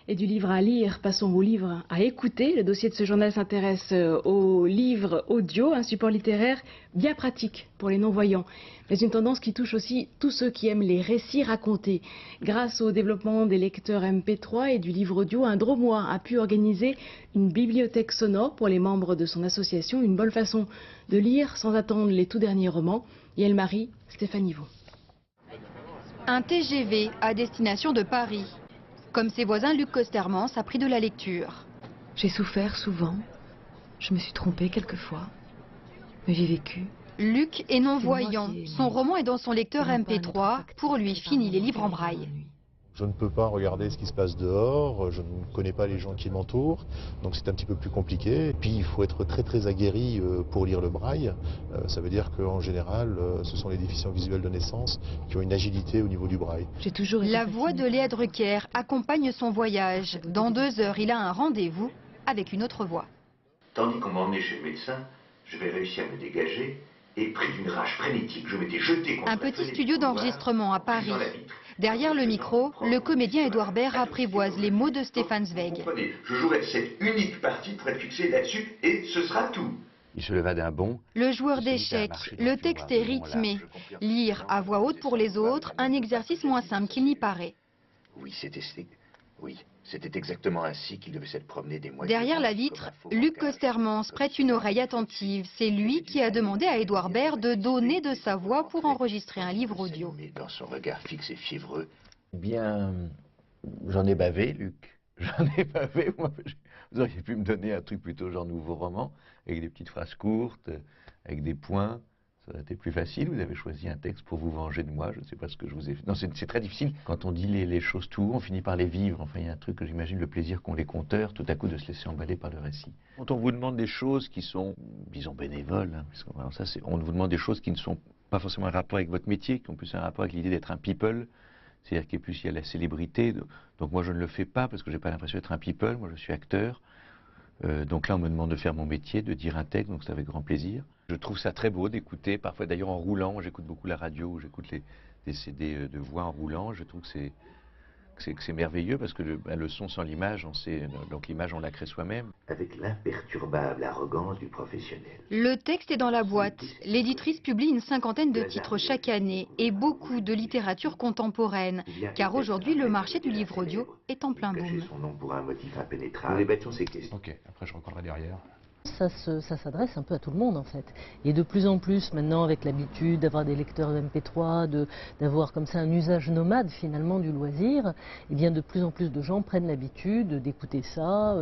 Et du livre à lire, passons au livre à écouter. Le dossier de ce journal s'intéresse au livre audio, un support littéraire bien pratique pour les non-voyants. Mais une tendance qui touche aussi tous ceux qui aiment les récits racontés. Grâce au développement des lecteurs MP3 et du livre audio, un Dromois a pu organiser une bibliothèque sonore pour les membres de son association. Une bonne façon de lire sans attendre les tout derniers romans. Yael Marie, Stéphanie Vaux. Un TGV à destination de Paris. Comme ses voisins, Luc Costermans a pris de la lecture. J'ai souffert souvent, je me suis trompée quelquefois, mais j'ai vécu. Luc est non-voyant. Son roman est dans son lecteur MP3. Pour lui, fini les livres en braille. Je ne peux pas regarder ce qui se passe dehors, je ne connais pas les gens qui m'entourent, donc c'est un petit peu plus compliqué. Et puis il faut être très aguerri pour lire le braille. Ça veut dire qu'en général, ce sont les déficients visuels de naissance qui ont une agilité au niveau du braille. La voix de Léa Drucker accompagne son voyage. Dans 2 heures, il a un rendez-vous avec une autre voix. Tandis qu'on m'emmenait chez le médecin, je vais réussir à me dégager et pris d'une rage frénétique, je m'étais jeté contre un petit studio d'enregistrement à Paris. Derrière le micro, le comédien Édouard Baird apprivoise les mots de Stéphane Zweig. Je jouerai cette unique partie pour être fixé là-dessus et ce sera tout. Il se leva d'un bond. Le joueur d'échecs, le texte est rythmé. Lire à voix haute pour les autres, un exercice moins simple qu'il n'y paraît. Oui, c'était exactement ainsi qu'il devait s'être promené des mois. Derrière la vitre, Luc Costermans prête une oreille attentive. C'est lui qui a demandé à Édouard Baird de donner de sa voix pour enregistrer un livre audio. Mais dans son regard fixe et fiévreux. Bien, j'en ai bavé, Luc. J'en ai bavé. Moi, vous auriez pu me donner un truc plutôt genre nouveau roman, avec des petites phrases courtes, avec des points. Ça aurait été plus facile. Vous avez choisi un texte pour vous venger de moi. Je ne sais pas ce que je vous ai fait. Non, c'est très difficile. Quand on dit les choses tout haut, on finit par les vivre. Enfin, il y a un truc que j'imagine, le plaisir qu'ont les conteurs, tout à coup, de se laisser emballer par le récit. Quand on vous demande des choses qui sont, disons, bénévoles, hein, parce que, alors ça, on vous demande des choses qui ne sont pas forcément un rapport avec votre métier, qui ont plus un rapport avec l'idée d'être un people. C'est-à-dire qu'il y a la célébrité. Donc moi, je ne le fais pas parce que j'ai pas l'impression d'être un people. Moi, je suis acteur. Donc là, on me demande de faire mon métier, de dire un texte, donc c'est avec grand plaisir. Je trouve ça très beau d'écouter, parfois d'ailleurs en roulant, j'écoute beaucoup la radio, j'écoute des CD de voix en roulant, je trouve que c'est merveilleux parce que le son sans l'image, donc l'image on la crée soi-même. Avec l'imperturbable arrogance du professionnel. Le texte est dans la boîte. L'éditrice publie une 50aine de titres chaque année et beaucoup de littérature contemporaine, car aujourd'hui le marché du livre audio est en plein boom. Son nom pour un motif impénétrable. Nous débattions ces questions. Ok, après je reprendrai derrière. Ça s'adresse un peu à tout le monde en fait. Et de plus en plus maintenant avec l'habitude d'avoir des lecteurs de MP3, d'avoir comme ça un usage nomade finalement du loisir, et bien de plus en plus de gens prennent l'habitude d'écouter ça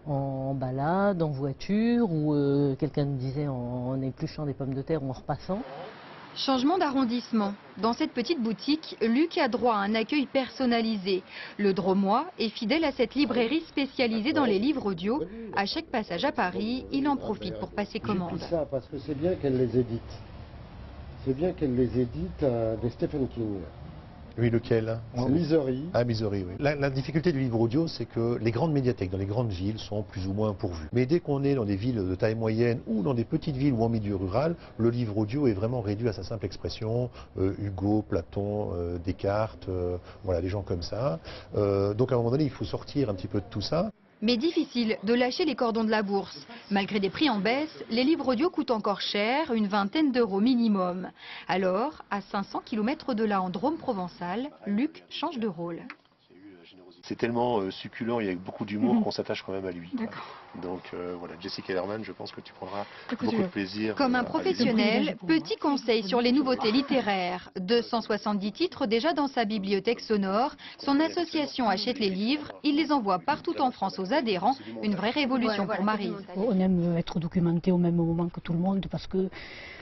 en balade, en voiture, ou quelqu'un me disait en épluchant des pommes de terre ou en repassant. Changement d'arrondissement. Dans cette petite boutique, Luc a droit à un accueil personnalisé. Le Dromois est fidèle à cette librairie spécialisée dans les livres audio. À chaque passage à Paris, il en profite pour passer commande. J'ai pris ça parce que c'est bien qu'elle les édite. C'est bien qu'elle les édite des Stephen King. Oui, lequel? Misery. Ah, Misery, oui. La difficulté du livre audio, c'est que les grandes médiathèques dans les grandes villes sont plus ou moins pourvues. Mais dès qu'on est dans des villes de taille moyenne ou dans des petites villes ou en milieu rural, le livre audio est vraiment réduit à sa simple expression. Hugo, Platon, Descartes, voilà, des gens comme ça. Donc à un moment donné, il faut sortir un petit peu de tout ça. Mais difficile de lâcher les cordons de la bourse. Malgré des prix en baisse, les livres audio coûtent encore cher, une vingtaine d'euros minimum. Alors, à 500 km de là en Drôme provençal, Luc change de rôle. C'est tellement succulent, il y a beaucoup d'humour qu'on s'attache quand même à lui. Donc voilà, Jessie Kellerman, je pense que tu prendras beaucoup de plaisir. Comme un professionnel, petit conseil sur les nouveautés littéraires. 270 titres déjà dans sa bibliothèque sonore. Son association achète les livres, il les envoie partout en France aux adhérents. Une vraie révolution pour Maryse. On aime être documenté au même moment que tout le monde parce que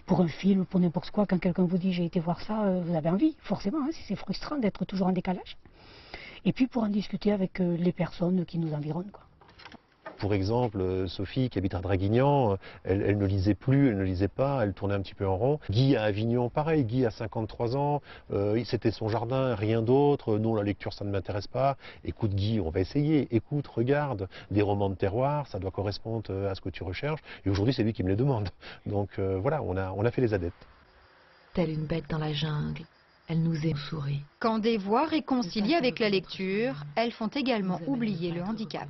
pour un film, pour n'importe quoi, quand quelqu'un vous dit j'ai été voir ça, vous avez envie, forcément, hein, c'est frustrant d'être toujours en décalage. Et puis pour en discuter avec les personnes qui nous environnent, quoi. Pour exemple, Sophie qui habite à Draguignan, elle ne lisait plus, elle ne lisait pas, elle tournait un petit peu en rond. Guy à Avignon, pareil, Guy a 53 ans, c'était son jardin, rien d'autre. Non, la lecture, ça ne m'intéresse pas. Écoute Guy, on va essayer. Écoute, regarde, des romans de terroir, ça doit correspondre à ce que tu recherches. Et aujourd'hui, c'est lui qui me les demande. Donc voilà, on a fait les adeptes. Telle une bête dans la jungle, Elle nous sourit. Quand des voix réconciliées avec la lecture, elles font également oublier le handicap.